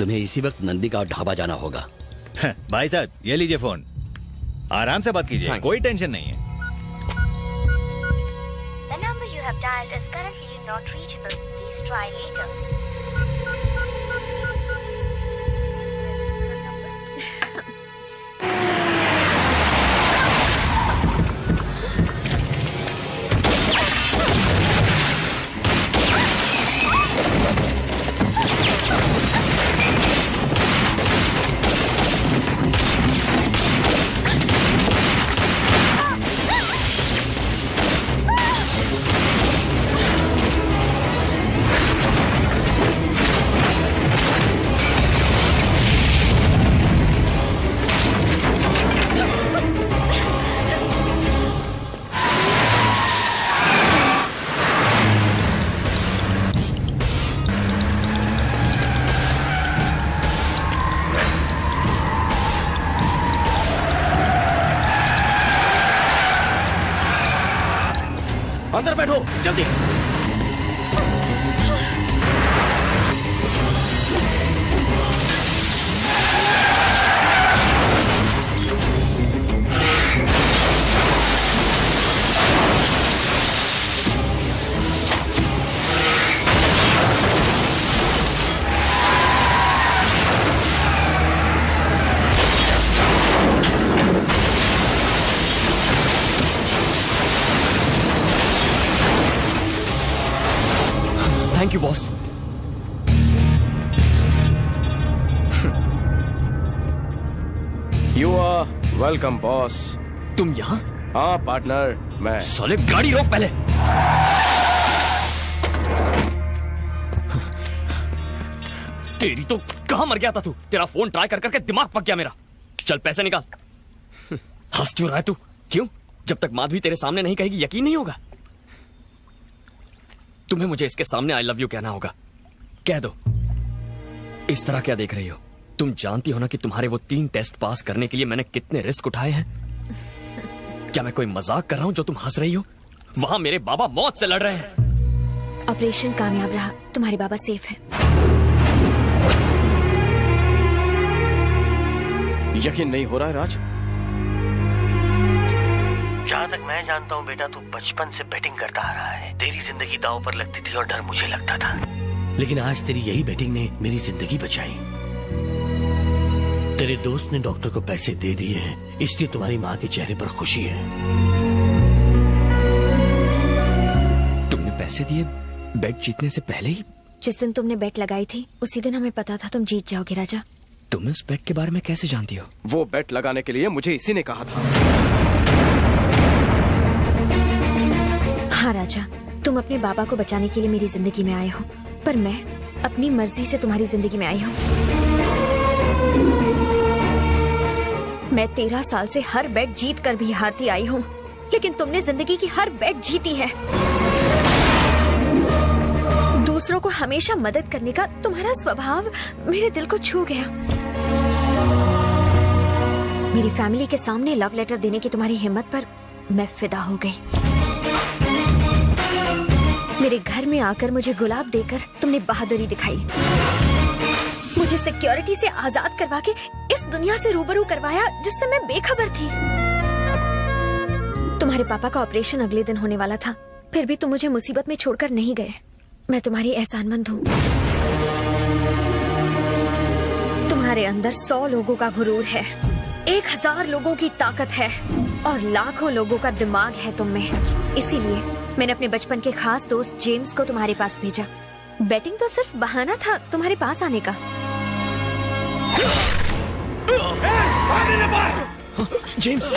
तुम्हें इसी वक्त नंदी का ढाबा जाना होगा। भाई साहब ये लीजिए फोन, आराम से बात कीजिए, कोई टेंशन नहीं है। The number you have dialed is currently not reachable. Please try later. अंदर बैठो जल्दी। Thank you boss. You are welcome boss. तुम यहाँ? हाँ पार्टनर, मैं। साले गाड़ी रोक पहले। तेरी तो कहाँ मर गया था तू? तेरा फोन ट्राई कर करके दिमाग पक गया मेरा। चल पैसे निकाल। हंस क्यों रहा है तू? क्यों? जब तक माधवी तेरे सामने नहीं कहेगी यकीन नहीं होगा। तुम्हें मुझे इसके सामने आई लव यू कहना होगा। कह दो। इस तरह क्या देख रही हो? तुम जानती हो ना कि तुम्हारे वो 3 टेस्ट पास करने के लिए मैंने कितने रिस्क उठाए हैं। क्या मैं कोई मजाक कर रहा हूं जो तुम हंस रही हो? वहां मेरे बाबा मौत से लड़ रहे हैं। ऑपरेशन कामयाब रहा, तुम्हारे बाबा सेफ हैं। यकीन नहीं हो रहा है राज? जहाँ तक मैं जानता हूँ बेटा, तू बचपन से बैटिंग करता आ रहा है। तेरी जिंदगी दांव पर लगती थी और डर मुझे लगता था, लेकिन आज तेरी यही बैटिंग ने मेरी जिंदगी बचाई। तेरे दोस्त ने डॉक्टर को पैसे दे दिए हैं, इसलिए तुम्हारी माँ के चेहरे पर खुशी है। तुमने पैसे दिए बेट जीतने से पहले ही? जिस दिन तुमने बेट लगाई थी उसी दिन हमें पता था तुम जीत जाओगे राजा। तुम इस बेट के बारे में कैसे जानती हो? वो बेट लगाने के लिए मुझे इसी ने कहा था। हाँ राजा, तुम अपने बाबा को बचाने के लिए मेरी जिंदगी में आए हो, पर मैं अपनी मर्जी से तुम्हारी जिंदगी में आई हूँ। मैं 13 साल से हर बेट जीत कर भी हारती आई हूँ, लेकिन तुमने जिंदगी की हर बेट जीती है। दूसरों को हमेशा मदद करने का तुम्हारा स्वभाव मेरे दिल को छू गया। मेरी फैमिली के सामने लव लेटर देने की तुम्हारी हिम्मत पर मैं फिदा हो गई। मेरे घर में आकर मुझे गुलाब देकर तुमने बहादुरी दिखाई। मुझे सिक्योरिटी से आजाद करवा के इस दुनिया से रूबरू करवाया जिससे मैं बेखबर थी। तुम्हारे पापा का ऑपरेशन अगले दिन होने वाला था, फिर भी तुम मुझे मुसीबत में छोड़कर नहीं गए। मैं तुम्हारी एहसानमंद हूँ। तुम्हारे अंदर 100 लोगों का गुरूर है, 1000 लोगों की ताकत है और लाखों लोगों का दिमाग है तुम में। इसीलिए मैंने अपने बचपन के खास दोस्त जेम्स को तुम्हारे पास भेजा। बैटिंग तो सिर्फ बहाना था तुम्हारे पास आने का। जेम्स,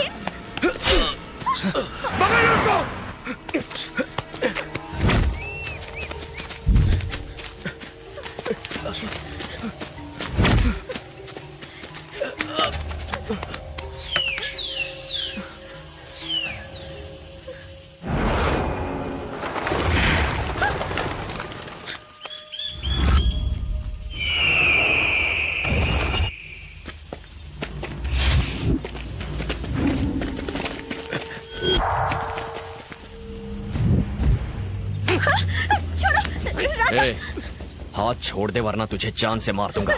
हाथ छोड़ दे वरना तुझे जान से मार दूंगा।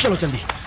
चलो जल्दी।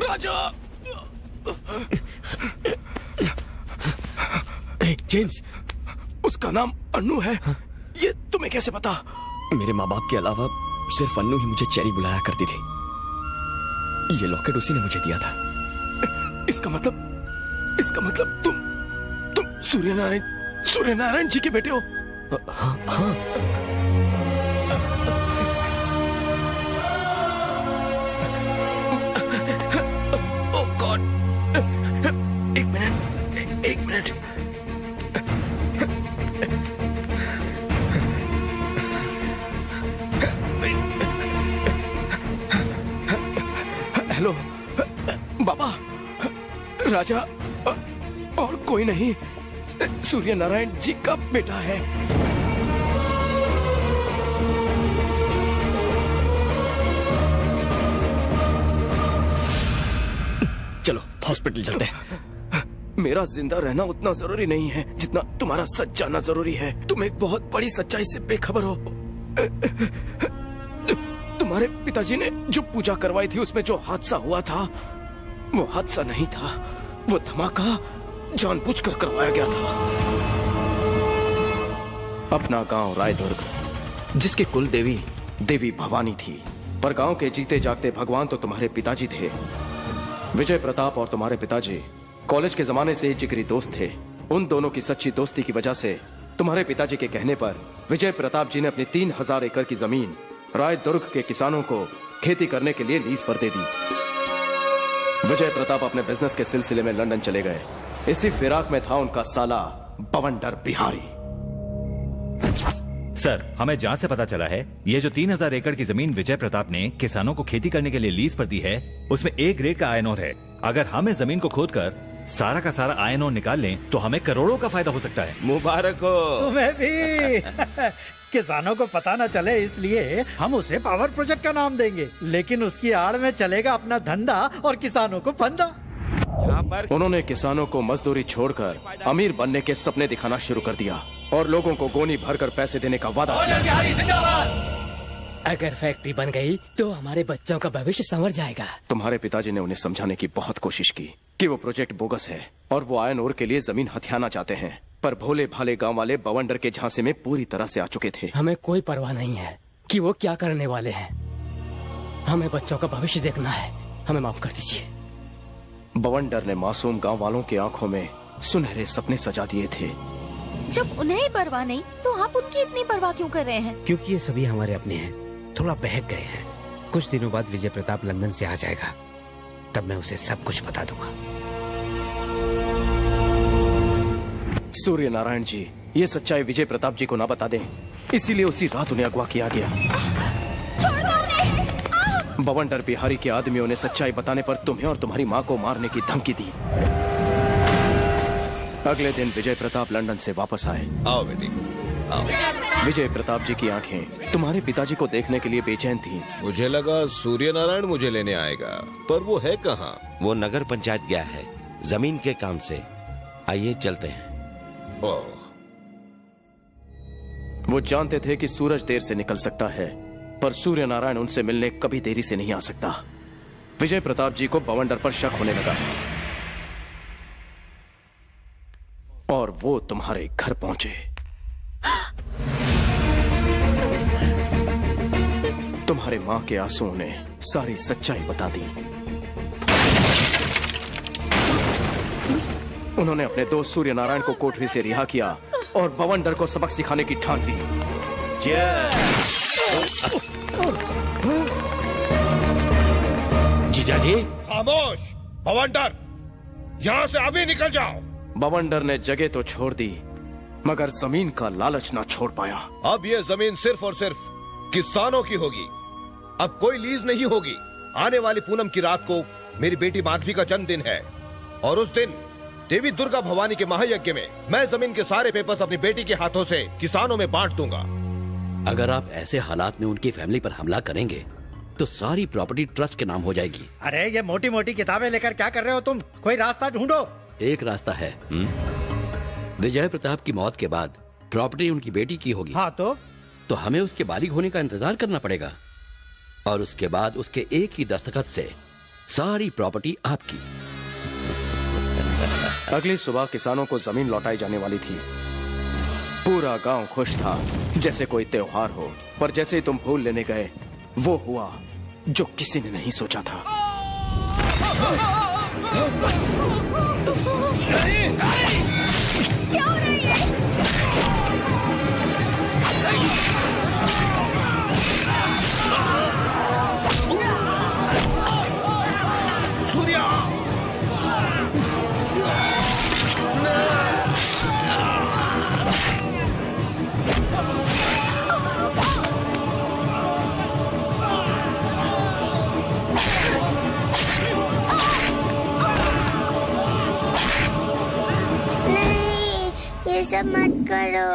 राजा। जेम्स, उसका नाम अन्नू है। ये तुम्हें कैसे पता? मेरे माँ बाप के अलावा सिर्फ अन्नू ही मुझे चेरी बुलाया करती थी। ये लॉकेट उसी ने मुझे दिया था। इसका मतलब तुम सूर्यनारायण जी के बेटे हो? हाँ हाँ। ओह गॉड, एक मिनट। हेलो बाबा, राजा और कोई नहीं, सूर्यनारायण जी का बेटा है। चलो हॉस्पिटल चलते हैं। मेरा जिंदा रहना उतना जरूरी नहीं है जितना तुम्हारा सच जानना जरूरी है। तुम एक बहुत बड़ी सच्चाई से बेखबर हो। तुम्हारे पिताजी ने जो पूजा करवाई थी उसमें जो हादसा हुआ था वो हादसा नहीं था, वो धमाका जानबूझकर करवाया गया था। अपना गांव रायदुर्ग, जिसकी कुल देवी भवानी थी, पर गांव के जीते जागते भगवान तो तुम्हारे पिताजी थे। विजय प्रताप और तुम्हारे पिताजी कॉलेज के जमाने से ही जिगरी दोस्त थे। उन दोनों की सच्ची दोस्ती की वजह से तुम्हारे पिताजी के कहने पर विजय प्रताप जी ने अपनी 3000 एकड़ की जमीन रायदुर्ग के किसानों को खेती करने के लिए लीज पर दे दी। विजय प्रताप अपने बिजनेस के सिलसिले में लंदन चले गए। इसी फिराक में था उनका साला बवंडर बिहारी। सर, हमें जांच से पता चला है ये जो 3000 एकड़ की जमीन विजय प्रताप ने किसानों को खेती करने के लिए लीज पर दी है, उसमें A ग्रेड का आयरन ओर है। अगर हम इस जमीन को खोदकर सारा का सारा आयरन ओर निकाल लें तो हमें करोड़ों का फायदा हो सकता है। मुबारक हो तुम्हें भी। किसानों को पता न चले इसलिए हम उसे पावर प्रोजेक्ट का नाम देंगे, लेकिन उसकी आड़ में चलेगा अपना धंधा और किसानों को फंदा। उन्होंने किसानों को मजदूरी छोड़कर अमीर बनने के सपने दिखाना शुरू कर दिया और लोगों को गोनी भरकर पैसे देने का वादा किया। अगर फैक्ट्री बन गई तो हमारे बच्चों का भविष्य संवर जाएगा। तुम्हारे पिताजी ने उन्हें समझाने की बहुत कोशिश की कि वो प्रोजेक्ट बोगस है और वो आयरन ओर के लिए जमीन हथियाना चाहते हैं, पर भोले भाले गांव वाले बवंडर के झांसे में पूरी तरह से आ चुके थे। हमें कोई परवाह नहीं है कि वो क्या करने वाले हैं। हमें बच्चों का भविष्य देखना है। हमें माफ कर दीजिए। बवंडर ने मासूम गांव वालों की आंखों में सुनहरे सपने सजा दिए थे। जब उन्हें ही परवाह नहीं तो आप उनकी इतनी परवाह क्यों कर रहे हैं? क्योंकि ये सभी हमारे अपने हैं, थोड़ा बहक गए हैं। कुछ दिनों बाद विजय प्रताप लंदन से आ जाएगा, तब मैं उसे सब कुछ बता दूंगा। सूर्यनारायण जी ये सच्चाई विजय प्रताप जी को ना बता दें, इसीलिए उसी रात उन्हें अगवा किया गया। छोड़ दो उन्हें। बवंडर बिहारी के आदमियों ने सच्चाई बताने पर तुम्हें और तुम्हारी माँ को मारने की धमकी दी। अगले दिन विजय प्रताप लंदन से वापस आए। आओ बेटी, आओ। विजय प्रताप जी की आंखें तुम्हारे पिताजी को देखने के लिए बेचैन थीं। मुझे लगा सूर्यनारायण मुझे लेने आएगा, पर वो है कहाँ? वो नगर पंचायत गया है जमीन के काम से। आइए चलते हैं। ओह, वो जानते थे कि सूरज देर से निकल सकता है, पर सूर्यनारायण उनसे मिलने कभी देरी से नहीं आ सकता। विजय प्रताप जी को बवंडर पर शक होने लगा और वो तुम्हारे घर पहुंचे। तुम्हारे मां के आंसुओं ने सारी सच्चाई बता दी। उन्होंने अपने दोस्त सूर्यनारायण को कोठरी से रिहा किया और बवंडर को सबक सिखाने की ठान ली। जीजा जी, खामोश! बवंडर, यहाँ से अभी निकल जाओ। बवंडर ने जगह तो छोड़ दी, मगर जमीन का लालच ना छोड़ पाया। अब ये जमीन सिर्फ और सिर्फ किसानों की होगी। अब कोई लीज नहीं होगी। आने वाली पूनम की रात को मेरी बेटी माधवी का जन्मदिन है और उस दिन देवी दुर्गा भवानी के महायज्ञ में मैं जमीन के सारे पेपर्स अपनी बेटी के हाथों से किसानों में बांट दूंगा। अगर आप ऐसे हालात में उनकी फैमिली पर हमला करेंगे तो सारी प्रॉपर्टी ट्रस्ट के नाम हो जाएगी। अरे ये मोटी मोटी किताबें लेकर क्या कर रहे हो तुम? कोई रास्ता ढूंढो। एक रास्ता है। विजय प्रताप की मौत के बाद प्रॉपर्टी उनकी बेटी की होगी। हाँ तो हमें उसके बालिग होने का इंतजार करना पड़ेगा और उसके बाद उसके एक ही दस्तखत से सारी प्रॉपर्टी आपकी। अगली सुबह किसानों को जमीन लौटाई जाने वाली थी। पूरा गांव खुश था जैसे कोई त्योहार हो, पर जैसे ही तुम फूल लेने गए वो हुआ जो किसी ने नहीं सोचा था। क्या हो रही है? सूर्या! ये सब मत करो।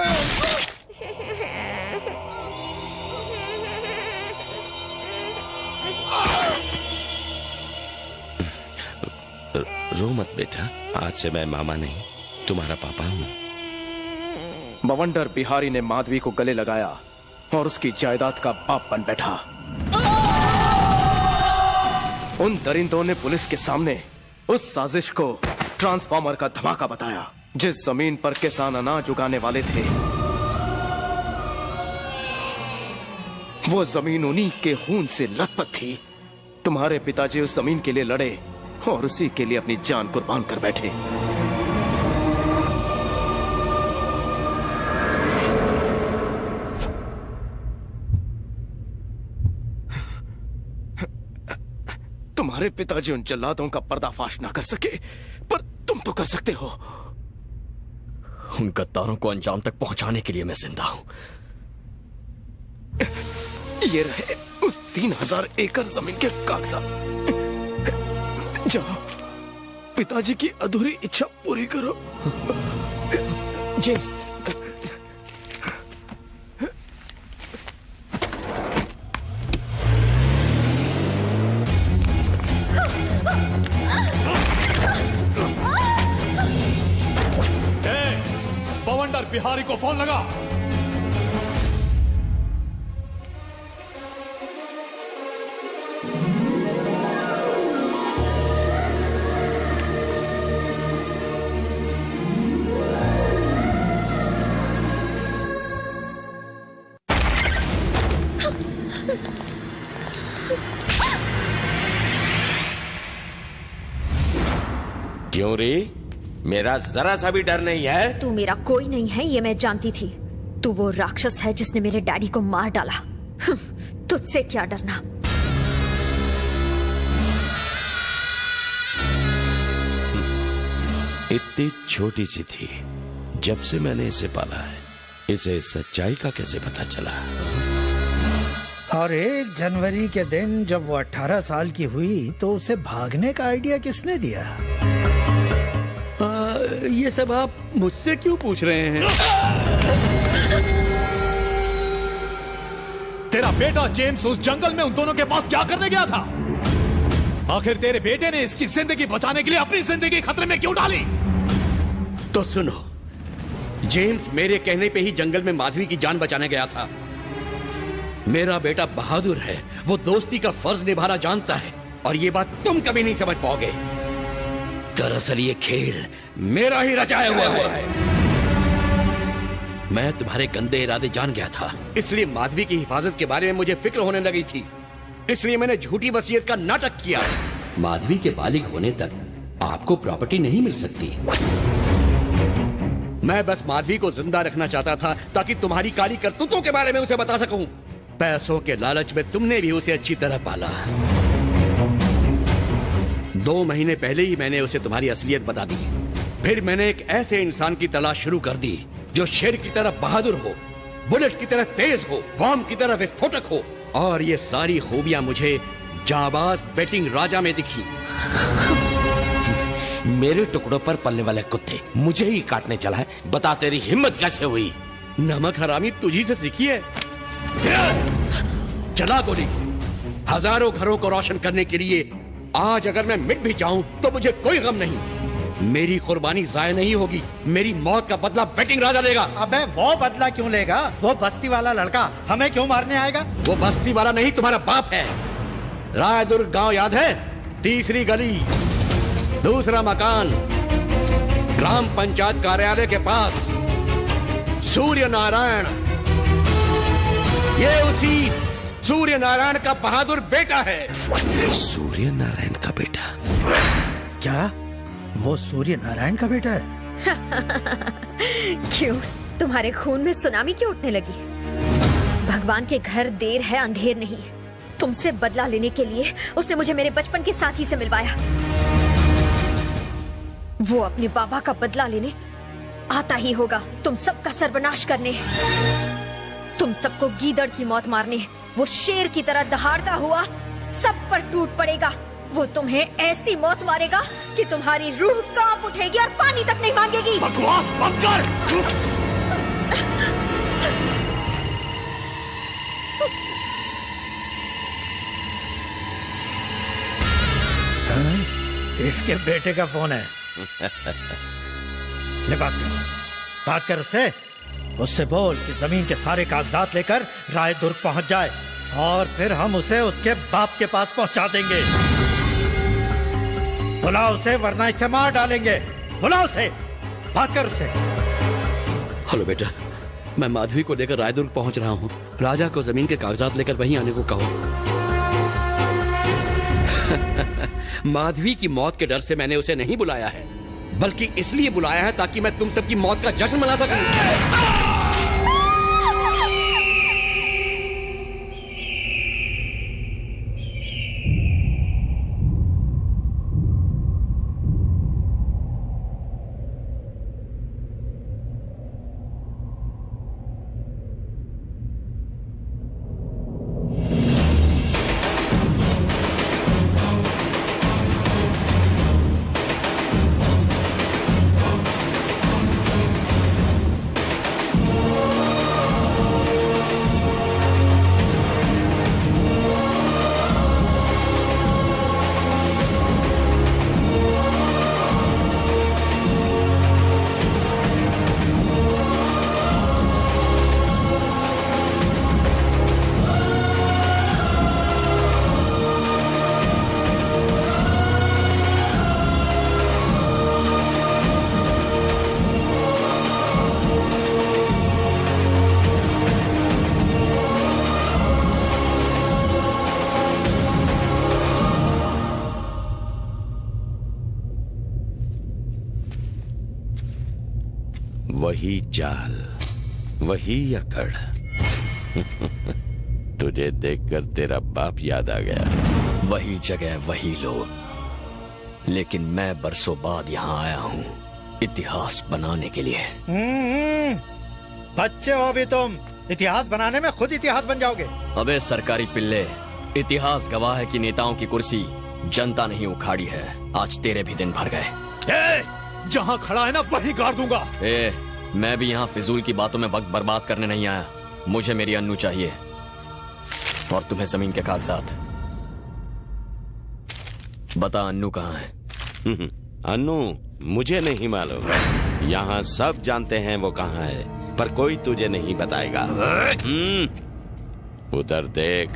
रो मत बेटा, आज से मैं मामा नहीं तुम्हारा पापा हूँ। बवंडर बिहारी ने माधवी को गले लगाया और उसकी जायदाद का बाप बन बैठा। उन दरिंदों ने पुलिस के सामने उस साजिश को ट्रांसफार्मर का धमाका बताया। जिस जमीन पर किसान अनाज उगाने वाले थे, वो जमीन उन्हीं के खून से लथपथ थी। तुम्हारे पिताजी उस जमीन के लिए लड़े और उसी के लिए अपनी जान कुर्बान कर बैठे। तुम्हारे पिताजी उन जल्लादों का पर्दाफाश ना कर सके, पर तुम तो कर सकते हो। उन गद्दारों को अंजाम तक पहुंचाने के लिए मैं जिंदा हूं। ये रहे उस 3000 एकड़ जमीन के कागजात। जाओ, पिताजी की अधूरी इच्छा पूरी करो। जेम्स, बवंडर बिहारी को फोन लगा। क्यों रे? मेरा जरा सा भी डर नहीं है? तू मेरा कोई नहीं है, ये मैं जानती थी। तू वो राक्षस है जिसने मेरे डैडी को मार डाला। तुझसे क्या डरना। इतनी छोटी सी थी, जब से मैंने इसे पाला है, इसे सच्चाई का कैसे पता चला? और 1 जनवरी के दिन जब वो 18 साल की हुई तो उसे भागने का आइडिया किसने दिया? ये सब आप मुझसे क्यों पूछ रहे हैं? तेरा बेटा जेम्स उस जंगल में उन दोनों के पास क्या करने गया था? आखिर तेरे बेटे ने इसकी जिंदगी बचाने के लिए अपनी जिंदगी खतरे में क्यों डाली? तो सुनो, जेम्स मेरे कहने पे ही जंगल में माधवी की जान बचाने गया था। मेरा बेटा बहादुर है, वो दोस्ती का फर्ज निभाना जानता है, और ये बात तुम कभी नहीं समझ पाओगे। दरअसल ये खेल मेरा ही रचाया हुआ है। मैं तुम्हारे गंदे इरादे जान गया था, इसलिए माधवी की हिफाजत के बारे में मुझे फिक्र होने लगी थी। इसलिए मैंने झूठी वसीयत का नाटक किया। माधवी के बालिग होने तक आपको प्रॉपर्टी नहीं मिल सकती। मैं बस माधवी को जिंदा रखना चाहता था ताकि तुम्हारी काली करतूतों के बारे में उसे बता सकूं। पैसों के लालच में तुमने भी उसे अच्छी तरह पाला। 2 महीने पहले ही मैंने उसे तुम्हारी असलियत बता दी। फिर मैंने एक ऐसे इंसान की तलाश शुरू कर दी जो शेर की तरह बहादुर हो, बुलेट की तरह तेज हो, बम की तरह विस्फोटक हो, और ये सारी खूबियां मुझे जाबाज बेटिंग राजा में दिखी। मेरे टुकड़ों पर पलने वाले कुत्ते मुझे ही काटने चला है। बता तेरी हिम्मत कैसे हुई? नमक हरामी तुझी से सीखी है। चला गोली। हजारों घरों को रोशन करने के लिए आज अगर मैं मिट भी जाऊं तो मुझे कोई गम नहीं। मेरी कुर्बानी जाया नहीं होगी। मेरी मौत का बदला बेटिंग राजा लेगा। अबे वो बदला क्यों लेगा? वो बस्ती वाला लड़का हमें क्यों मारने आएगा? वो बस्ती वाला नहीं, तुम्हारा बाप है। रायदुर्ग गांव याद है? तीसरी गली, दूसरा मकान, ग्राम पंचायत कार्यालय के पास। सूर्य नारायण, ये उसी सूर्य नारायण का बहादुर बेटा है। सूर्य नारायण का बेटा? क्या वो सूर्य नारायण का बेटा है? क्यों, तुम्हारे खून में सुनामी क्यों उठने लगी? भगवान के घर देर है अंधेर नहीं। तुमसे बदला लेने के लिए उसने मुझे मेरे बचपन के साथी से मिलवाया। वो अपने बाबा का बदला लेने आता ही होगा, तुम सबका सर्वनाश करने, तुम सबको गीदड़ की मौत मारने। वो शेर की तरह दहाड़ता हुआ सब पर टूट पड़ेगा। वो तुम्हें ऐसी मौत मारेगा कि तुम्हारी रूह कांप उठेगी और पानी तक नहीं मांगेगी। बकवास बंद कर। इसके बेटे का फोन है। ले बात कर उससे बोल कि जमीन के सारे कागजात लेकर रायदुर्ग पहुंच जाए और फिर हम उसे उसके बाप के पास पहुंचा देंगे। बुला उसे वरना इसे मार डालेंगे। बुला उसे, बात कर उससे। हेलो बेटा, मैं माधवी को लेकर रायदुर्ग पहुंच रहा हूँ। राजा को जमीन के कागजात लेकर वहीं आने को कहो। माधवी की मौत के डर से मैंने उसे नहीं बुलाया है, बल्कि इसलिए बुलाया है ताकि मैं तुम सबकी मौत का जश्न मना सकूं। वही चाल, वही अकड़। तुझे देखकर तेरा बाप याद आ गया। वही जगह, वही लोग, लेकिन मैं बरसों बाद यहाँ आया हूँ इतिहास बनाने के लिए। बच्चे हो अभी तुम, इतिहास बनाने में खुद इतिहास बन जाओगे। अबे सरकारी पिल्ले, इतिहास गवाह है कि नेताओं की कुर्सी जनता नहीं उखाड़ी है। आज तेरे भी दिन भर गए। जहाँ खड़ा है ना वहीं गाड़ दूंगा। मैं भी यहाँ फिजूल की बातों में वक्त बर्बाद करने नहीं आया। मुझे मेरी अन्नू चाहिए और तुम्हें जमीन के कागजात। बता अन्नू कहाँ है? अन्नू मुझे नहीं मालूम। यहाँ सब जानते हैं वो कहाँ है, पर कोई तुझे नहीं बताएगा। उधर देख।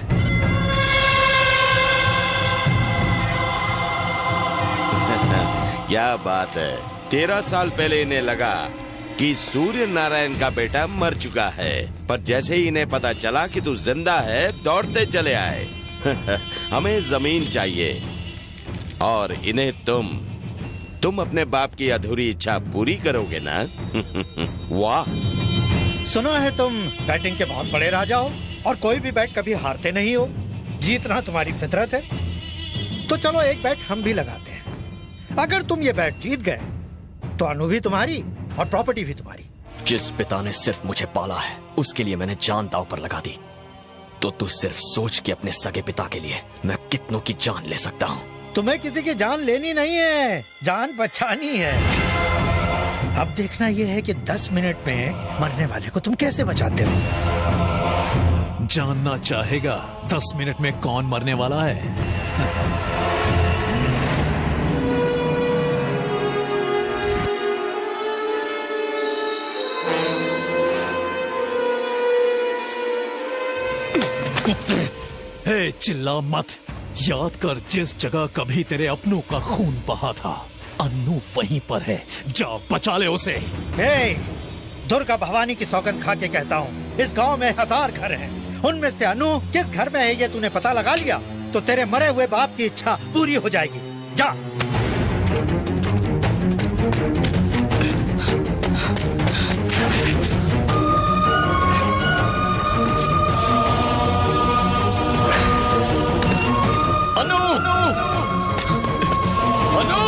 क्या बात है, 13 साल पहले इन्हें लगा कि सूर्य नारायण का बेटा मर चुका है, पर जैसे ही इन्हें पता चला कि तू जिंदा है, दौड़ते चले आए। हमें जमीन चाहिए और इन्हें तुम अपने बाप की अधूरी इच्छा पूरी करोगे ना? वाह। सुना है तुम बैटिंग के बहुत बड़े राजा हो और कोई भी बैट कभी हारते नहीं हो। जीतना तुम्हारी फितरत है। तो चलो एक बैट हम भी लगाते हैं। अगर तुम ये बैट जीत गए तो अनु भी तुम्हारी और प्रॉपर्टी भी तुम्हारी। जिस पिता ने सिर्फ मुझे पाला है उसके लिए मैंने जान दांव पर लगा दी, तो तू सिर्फ सोच कि अपने सगे पिता के लिए मैं कितनों की जान ले सकता हूँ। तुम्हें किसी की जान लेनी नहीं है, जान बचानी है। अब देखना यह है कि 10 मिनट में मरने वाले को तुम कैसे बचाते हो। जानना चाहेगा 10 मिनट में कौन मरने वाला है? हे चिल्ला मत, याद कर, जिस जगह कभी तेरे अपनों का खून बहा था, अन्नू वहीं पर है। जा बचा ले उसे। हे, दुर्गा भवानी की सौगंध खा के कहता हूँ, इस गांव में 1000 घर हैं। उनमें से अनु किस घर में है ये तूने पता लगा लिया तो तेरे मरे हुए बाप की इच्छा पूरी हो जाएगी। जा। अनु! अनु! अनु!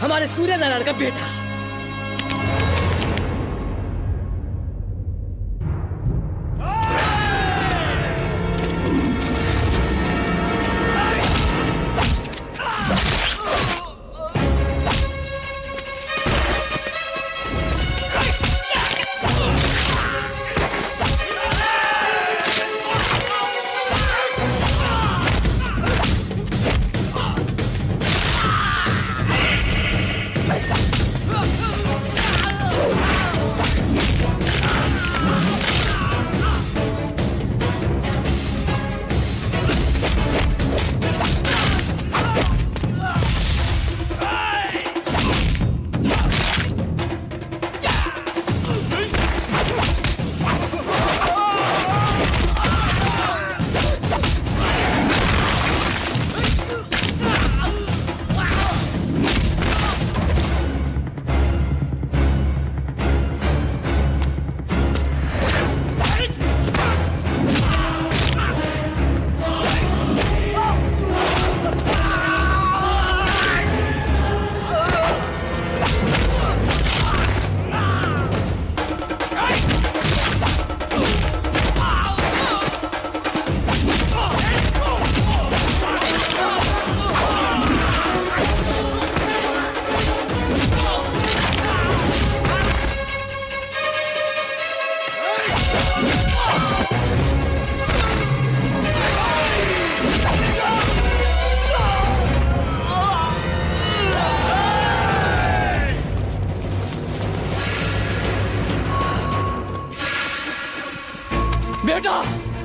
हमारे सूर्य नारायण का बेटा। बेटा,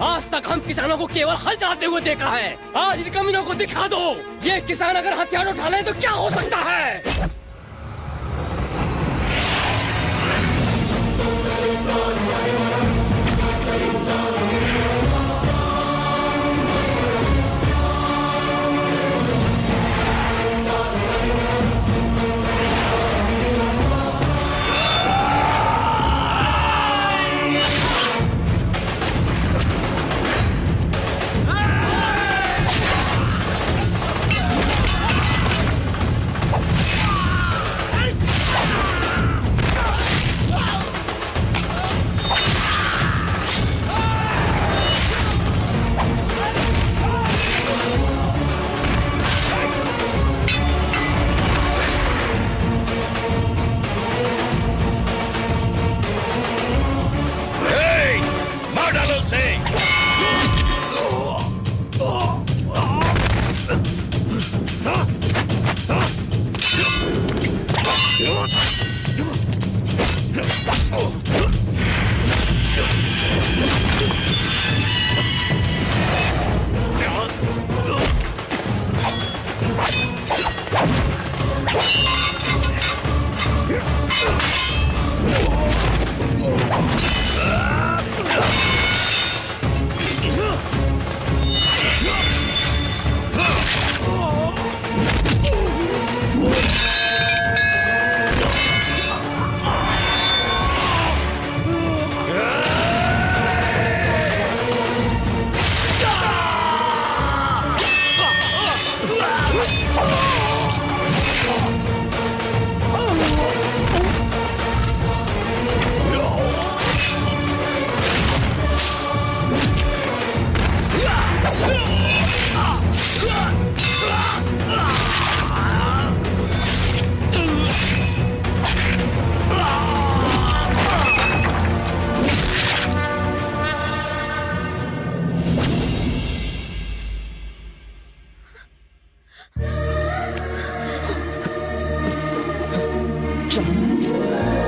आज तक हम किसानों को केवल हल चलाते हुए देखा है। आज इन कमीनों को दिखा दो, ये किसान अगर हथियार उठा ले तो क्या हो सकता है। चलो